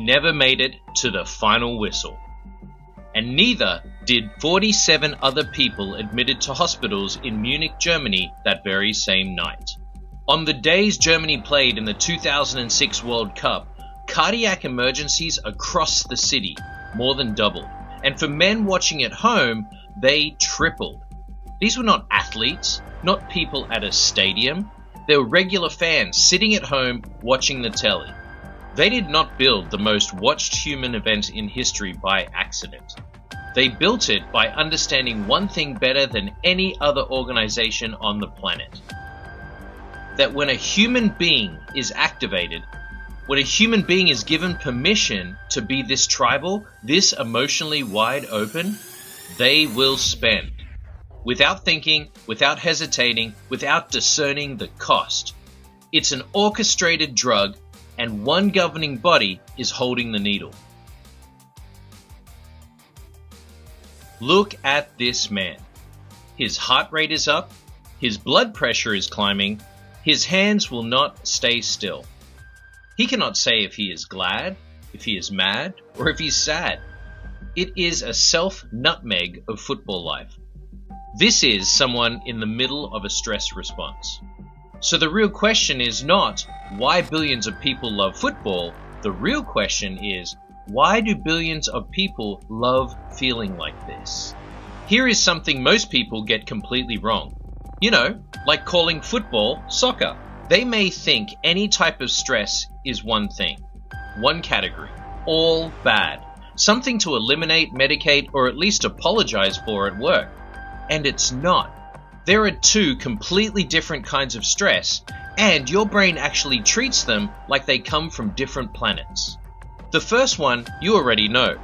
never made it to the final whistle. And neither did 47 other people admitted to hospitals in Munich, Germany that very same night. On the days Germany played in the 2006 World Cup, cardiac emergencies across the city more than doubled. And for men watching at home, they tripled. These were not athletes, not people at a stadium. They were regular fans sitting at home watching the telly. They did not build the most watched human event in history by accident. They built it by understanding one thing better than any other organization on the planet. That when a human being is activated, when a human being is given permission to be this tribal, this emotionally wide open, they will spend. Without thinking, without hesitating, without discerning the cost. It's an orchestrated drug, and one governing body is holding the needle. Look at this man. His heart rate is up, his blood pressure is climbing, his hands will not stay still. He cannot say if he is glad, if he is mad, or if he's sad. It is a self-nutmeg of football life. This is someone in the middle of a stress response. So the real question is not why billions of people love football. The real question is, why do billions of people love feeling like this? Here is something most people get completely wrong. You know, like calling football soccer. They may think any type of stress is one thing, one category, all bad, something to eliminate, medicate, or at least apologize for at work. And it's not. There are two completely different kinds of stress, and your brain actually treats them like they come from different planets. The first one you already know.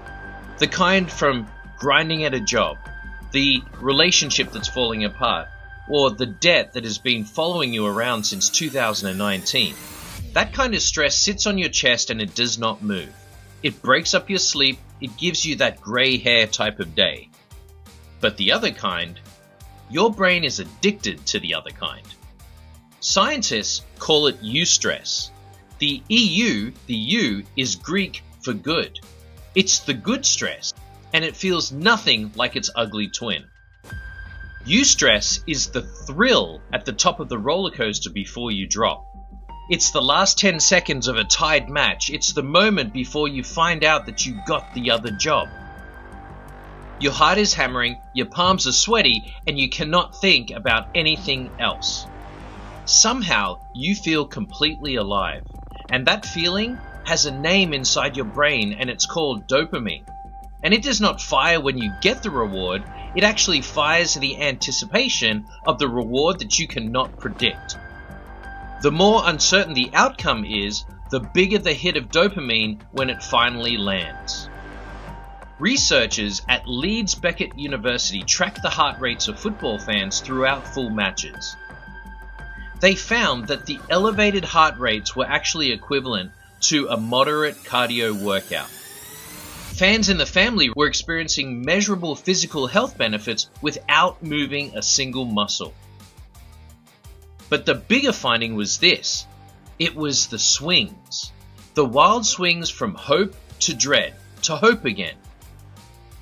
The kind from grinding at a job, the relationship that's falling apart, or the debt that has been following you around since 2019. That kind of stress sits on your chest and it does not move. It breaks up your sleep, it gives you that gray hair type of day. But the other kind, your brain is addicted to the other kind. Scientists call it eustress. The EU, the U, is Greek for good. It's the good stress, and it feels nothing like its ugly twin. Eustress is the thrill at the top of the roller coaster before you drop. It's the last 10 seconds of a tied match. It's the moment before you find out that you got the other job. Your heart is hammering, your palms are sweaty, and you cannot think about anything else. Somehow, you feel completely alive. And that feeling has a name inside your brain, and it's called dopamine. And it does not fire when you get the reward, it actually fires the anticipation of the reward that you cannot predict. The more uncertain the outcome is, the bigger the hit of dopamine when it finally lands. Researchers at Leeds Beckett University tracked the heart rates of football fans throughout full matches. They found that the elevated heart rates were actually equivalent to a moderate cardio workout. Fans in the family were experiencing measurable physical health benefits without moving a single muscle. But the bigger finding was this. It was the swings. The wild swings from hope to dread, to hope again.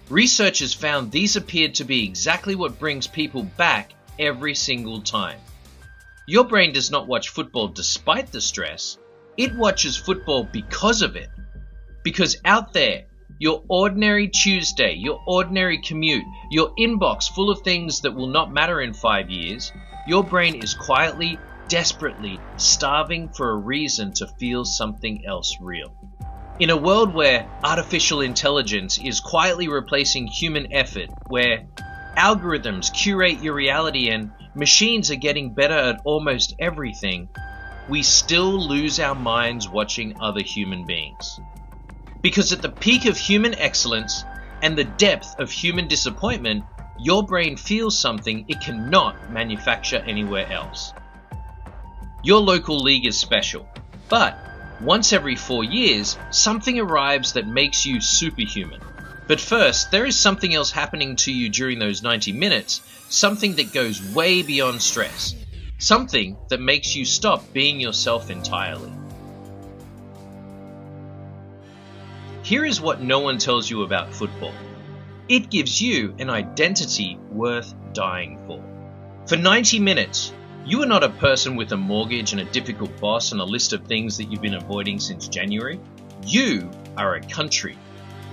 Researchers found these appeared to be exactly what brings people back every single time. Your brain does not watch football despite the stress. It watches football because of it. Because out there, your ordinary Tuesday, your ordinary commute, your inbox full of things that will not matter in 5 years, your brain is quietly, desperately starving for a reason to feel something else real. In a world where artificial intelligence is quietly replacing human effort, where algorithms curate your reality and machines are getting better at almost everything, we still lose our minds watching other human beings. Because at the peak of human excellence and the depth of human disappointment, your brain feels something it cannot manufacture anywhere else. Your local league is special, but once every 4 years, something arrives that makes you superhuman. But first, there is something else happening to you during those 90 minutes, something that goes way beyond stress, something that makes you stop being yourself entirely. Here is what no one tells you about football. It gives you an identity worth dying for. For 90 minutes, you are not a person with a mortgage and a difficult boss and a list of things that you've been avoiding since January. You are a country.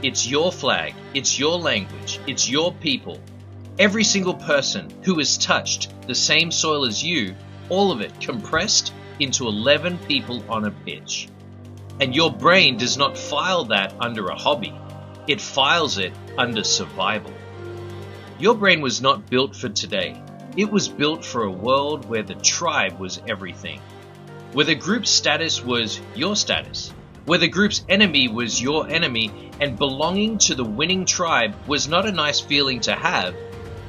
It's your flag, it's your language, it's your people. Every single person who has touched the same soil as you, all of it compressed into 11 people on a pitch. And your brain does not file that under a hobby. It files it under survival. Your brain was not built for today. It was built for a world where the tribe was everything. Where the group's status was your status. Where the group's enemy was your enemy, and belonging to the winning tribe was not a nice feeling to have.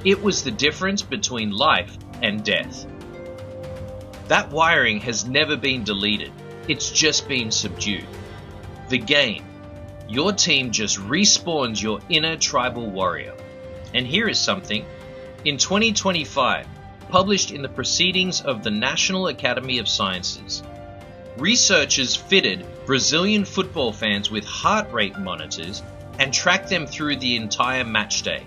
It was the difference between life and death. That wiring has never been deleted. It's just been subdued. The game. Your team just respawns your inner tribal warrior. And here is something. In 2025, published in the Proceedings of the National Academy of Sciences, researchers fitted Brazilian football fans with heart rate monitors and tracked them through the entire match day.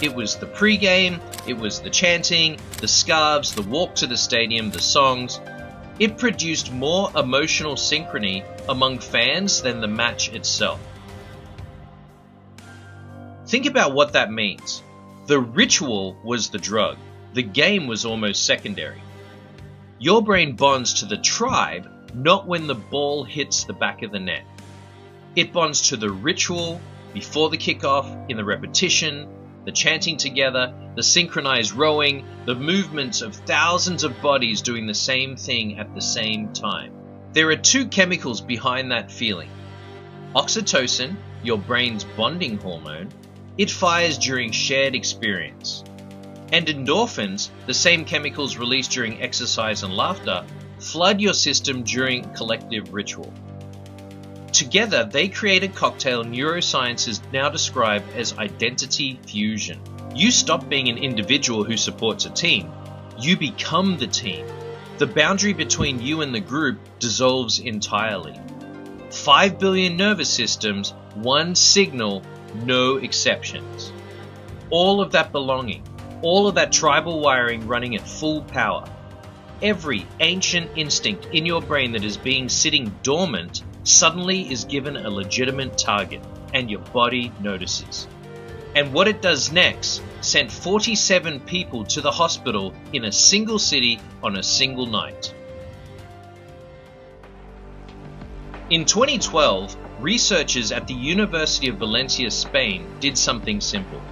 It was the pregame, it was the chanting, the scarves, the walk to the stadium, the songs. It produced more emotional synchrony among fans than the match itself. Think about what that means. The ritual was the drug. The game was almost secondary. Your brain bonds to the tribe not when the ball hits the back of the net. It bonds to the ritual before the kickoff, in the repetition, the chanting together, the synchronized rowing, the movements of thousands of bodies doing the same thing at the same time. There are two chemicals behind that feeling. Oxytocin, your brain's bonding hormone, it fires during shared experience. And endorphins, the same chemicals released during exercise and laughter, flood your system during collective ritual. Together, they create a cocktail neurosciences now describe as identity fusion. You stop being an individual who supports a team. You become the team. The boundary between you and the group dissolves entirely. 5 billion nervous systems, one signal, no exceptions. All of that belonging, all of that tribal wiring running at full power. Every ancient instinct in your brain that is sitting dormant suddenly is given a legitimate target, and your body notices. And what it does next sent 47 people to the hospital in a single city on a single night. In 2012, researchers at the University of Valencia, Spain, did something simple.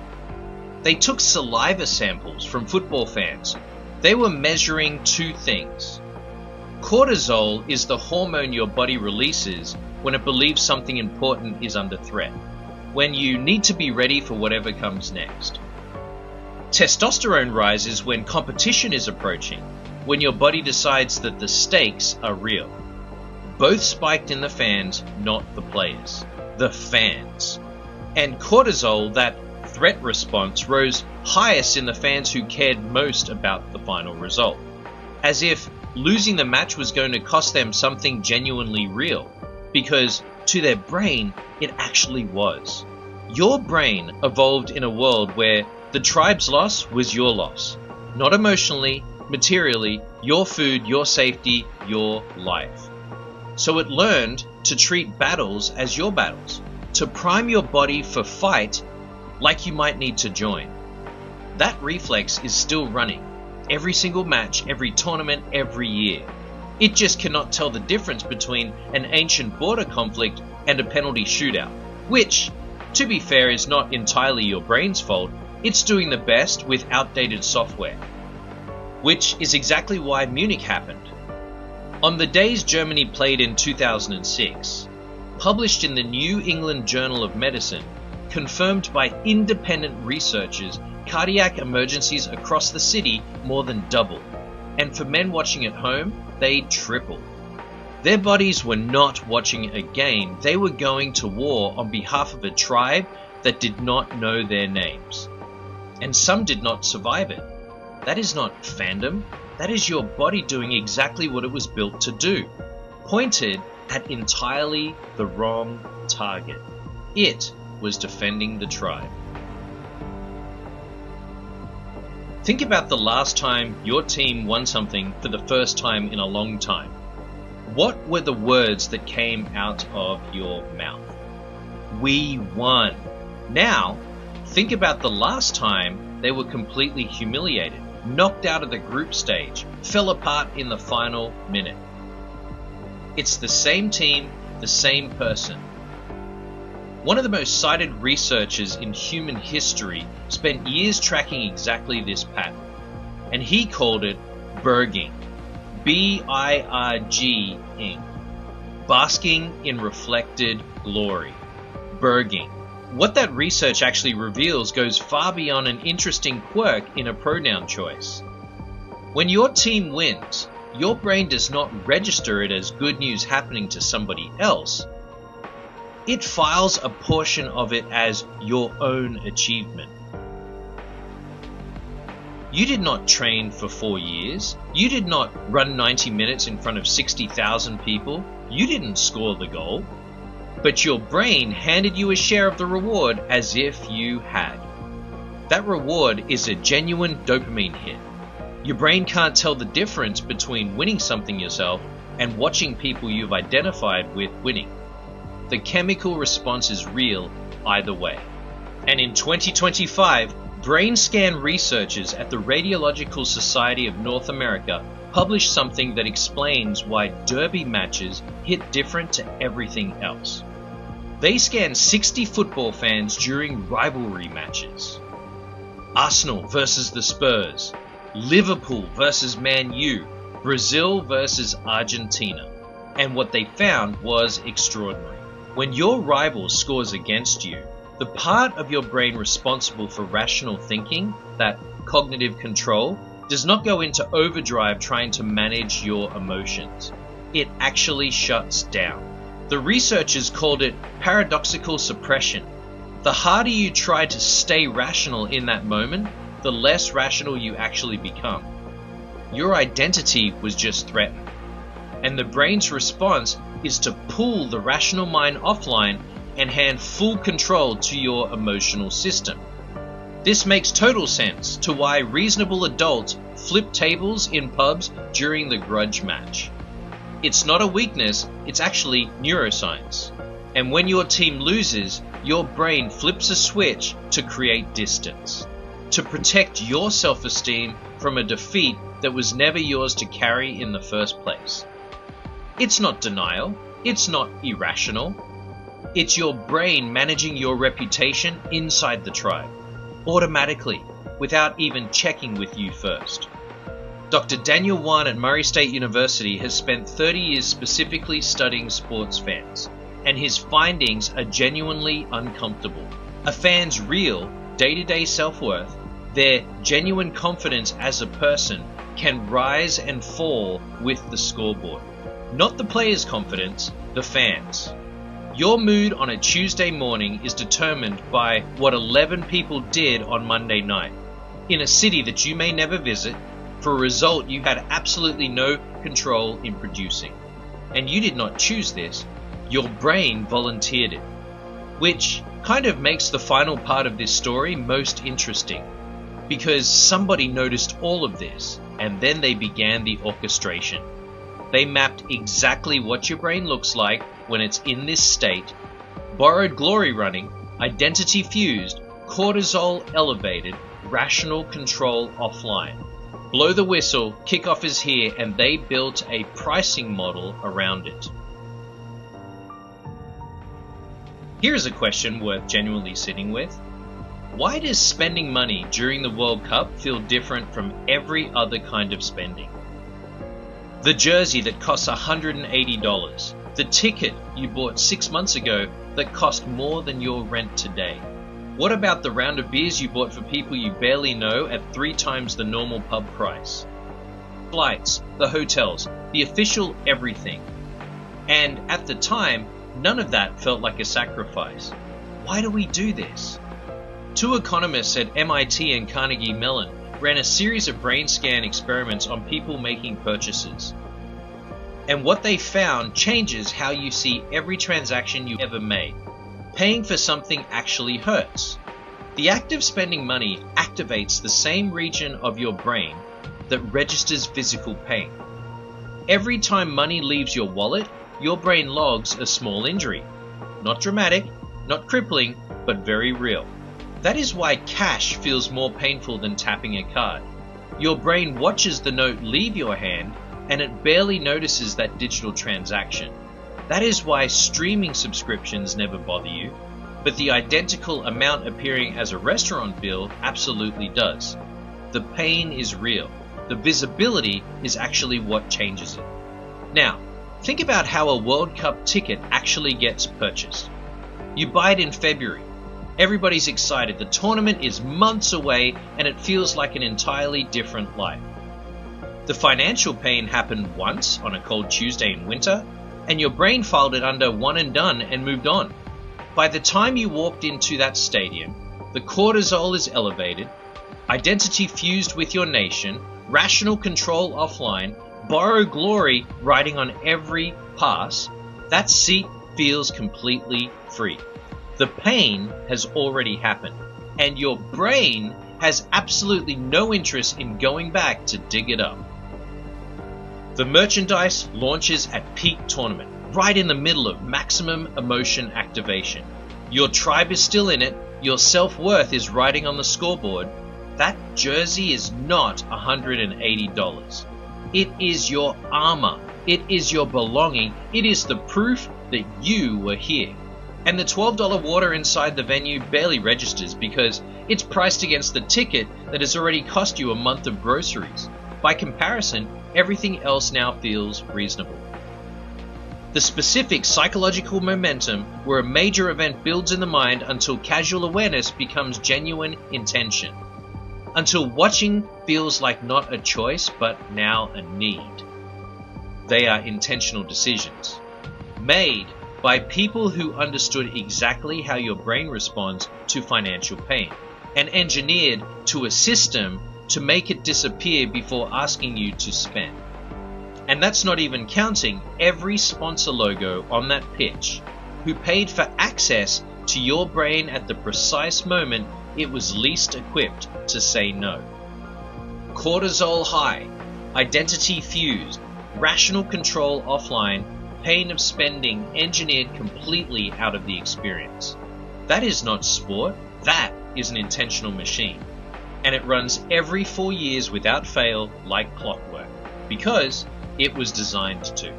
They took saliva samples from football fans. They were measuring two things. Cortisol is the hormone your body releases when it believes something important is under threat, when you need to be ready for whatever comes next. Testosterone rises when competition is approaching, when your body decides that the stakes are real. Both spiked in the fans, not the players. The fans. And cortisol, that threat response, rose highest in the fans who cared most about the final result. As if losing the match was going to cost them something genuinely real, because to their brain, it actually was. Your brain evolved in a world where the tribe's loss was your loss. Not emotionally, materially, your food, your safety, your life. So it learned to treat battles as your battles, to prime your body for fight like you might need to join. That reflex is still running. Every single match, every tournament, every year. It just cannot tell the difference between an ancient border conflict and a penalty shootout, which, to be fair, is not entirely your brain's fault. It's doing the best with outdated software. Which is exactly why Munich happened. On the days Germany played in 2006, published in the New England Journal of Medicine, confirmed by independent researchers, cardiac emergencies across the city more than doubled, and for men watching at home, they tripled. Their bodies were not watching a game, they were going to war on behalf of a tribe that did not know their names. And some did not survive it. That is not fandom, that is your body doing exactly what it was built to do, pointed at entirely the wrong target. It was defending the tribe. Think about the last time your team won something for the first time in a long time. What were the words that came out of your mouth? We won. Now, think about the last time they were completely humiliated, knocked out of the group stage, fell apart in the final minute. It's the same team, the same person. One of the most cited researchers in human history spent years tracking exactly this pattern, and he called it birging. B-I-R-G-ing. Basking in reflected glory. Birging. What that research actually reveals goes far beyond an interesting quirk in a pronoun choice. When your team wins, your brain does not register it as good news happening to somebody else. It files a portion of it as your own achievement. You did not train for 4 years. You did not run 90 minutes in front of 60,000 people. You didn't score the goal. But your brain handed you a share of the reward as if you had. That reward is a genuine dopamine hit. Your brain can't tell the difference between winning something yourself and watching people you've identified with winning. The chemical response is real either way. And in 2025, brain scan researchers at the Radiological Society of North America published something that explains why derby matches hit different to everything else. They scanned 60 football fans during rivalry matches. Arsenal versus the Spurs, Liverpool versus Man U, Brazil versus Argentina. And what they found was extraordinary. When your rival scores against you, the part of your brain responsible for rational thinking, that cognitive control, does not go into overdrive trying to manage your emotions. It actually shuts down. The researchers called it paradoxical suppression. The harder you try to stay rational in that moment, the less rational you actually become. Your identity was just threatened. And the brain's response is to pull the rational mind offline and hand full control to your emotional system. This makes total sense to why reasonable adults flip tables in pubs during the grudge match. It's not a weakness, it's actually neuroscience. And when your team loses, your brain flips a switch to create distance, to protect your self-esteem from a defeat that was never yours to carry in the first place. It's not denial, it's not irrational. It's your brain managing your reputation inside the tribe, automatically, without even checking with you first. Dr. Daniel Wan at Murray State University has spent 30 years specifically studying sports fans, and his findings are genuinely uncomfortable. A fan's real, day-to-day self-worth, their genuine confidence as a person, can rise and fall with the scoreboard. Not the player's confidence, the fans. Your mood on a Tuesday morning is determined by what 11 people did on Monday night, in a city that you may never visit, for a result you had absolutely no control in producing. And you did not choose this, your brain volunteered it. Which kind of makes the final part of this story most interesting, because somebody noticed all of this, and then they began the orchestration. They mapped exactly what your brain looks like when it's in this state, borrowed glory running, identity fused, cortisol elevated, rational control offline. Blow the whistle, kickoff is here, and they built a pricing model around it. Here's a question worth genuinely sitting with. Why does spending money during the World Cup feel different from every other kind of spending? The jersey that costs $180, the ticket you bought 6 months ago that cost more than your rent today. What about the round of beers you bought for people you barely know at 3 times the normal pub price? Flights, the hotels, the official everything. And at the time, none of that felt like a sacrifice. Why do we do this? 2 economists at MIT and Carnegie Mellon ran a series of brain scan experiments on people making purchases. And what they found changes how you see every transaction you ever made. Paying for something actually hurts. The act of spending money activates the same region of your brain that registers physical pain. Every time money leaves your wallet, your brain logs a small injury. Not dramatic, not crippling, but very real. That is why cash feels more painful than tapping a card. Your brain watches the note leave your hand and it barely notices that digital transaction. That is why streaming subscriptions never bother you, but the identical amount appearing as a restaurant bill absolutely does. The pain is real. The visibility is actually what changes it. Now, think about how a World Cup ticket actually gets purchased. You buy it in February. Everybody's excited. The tournament is months away and it feels like an entirely different life. The financial pain happened once on a cold Tuesday in winter, and your brain filed it under one and done and moved on. By the time you walked into that stadium, the cortisol is elevated, identity fused with your nation, rational control offline, borrow glory riding on every pass. That seat feels completely free. The pain has already happened, and your brain has absolutely no interest in going back to dig it up. The merchandise launches at peak tournament, right in the middle of maximum emotion activation. Your tribe is still in it, your self-worth is riding on the scoreboard. That jersey is not $180. It is your armor, it is your belonging, it is the proof that you were here. And the $12 water inside the venue barely registers because it's priced against the ticket that has already cost you a month of groceries. By comparison, everything else now feels reasonable. The specific psychological momentum where a major event builds in the mind until casual awareness becomes genuine intention. Until watching feels like not a choice but now a need. They are intentional decisions, made by people who understood exactly how your brain responds to financial pain, and engineered to a system to make it disappear before asking you to spend. And that's not even counting every sponsor logo on that pitch who paid for access to your brain at the precise moment it was least equipped to say no. Cortisol high, identity fused, rational control offline, pain of spending engineered completely out of the experience. That is not sport, that is an intentional machine. And it runs every 4 years without fail like clockwork, because it was designed to.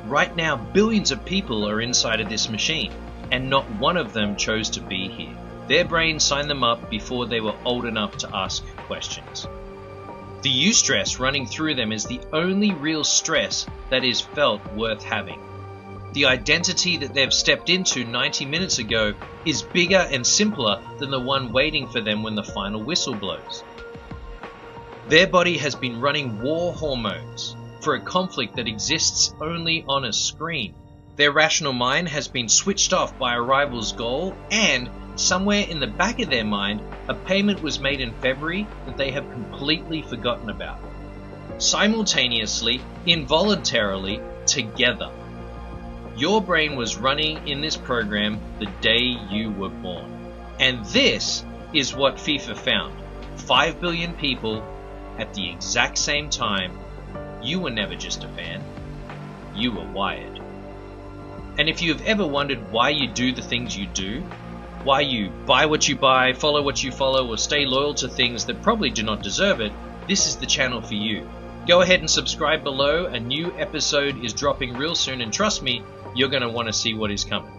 Right now, billions of people are inside of this machine, and not one of them chose to be here. Their brain signed them up before they were old enough to ask questions. The eustress running through them is the only real stress that is felt worth having. The identity that they've stepped into 90 minutes ago is bigger and simpler than the one waiting for them when the final whistle blows. Their body has been running war hormones for a conflict that exists only on a screen. Their rational mind has been switched off by a rival's goal, and somewhere in the back of their mind, a payment was made in February that they have completely forgotten about. Simultaneously, involuntarily, together. Your brain was running in this program the day you were born. And this is what FIFA found. 5 billion people at the exact same time. You were never just a fan. You were wired. And if you have ever wondered why you do the things you do, why you buy what you buy, follow what you follow, or stay loyal to things that probably do not deserve it, this is the channel for you. Go ahead and subscribe below. A new episode is dropping real soon, and trust me, you're going to want to see what is coming.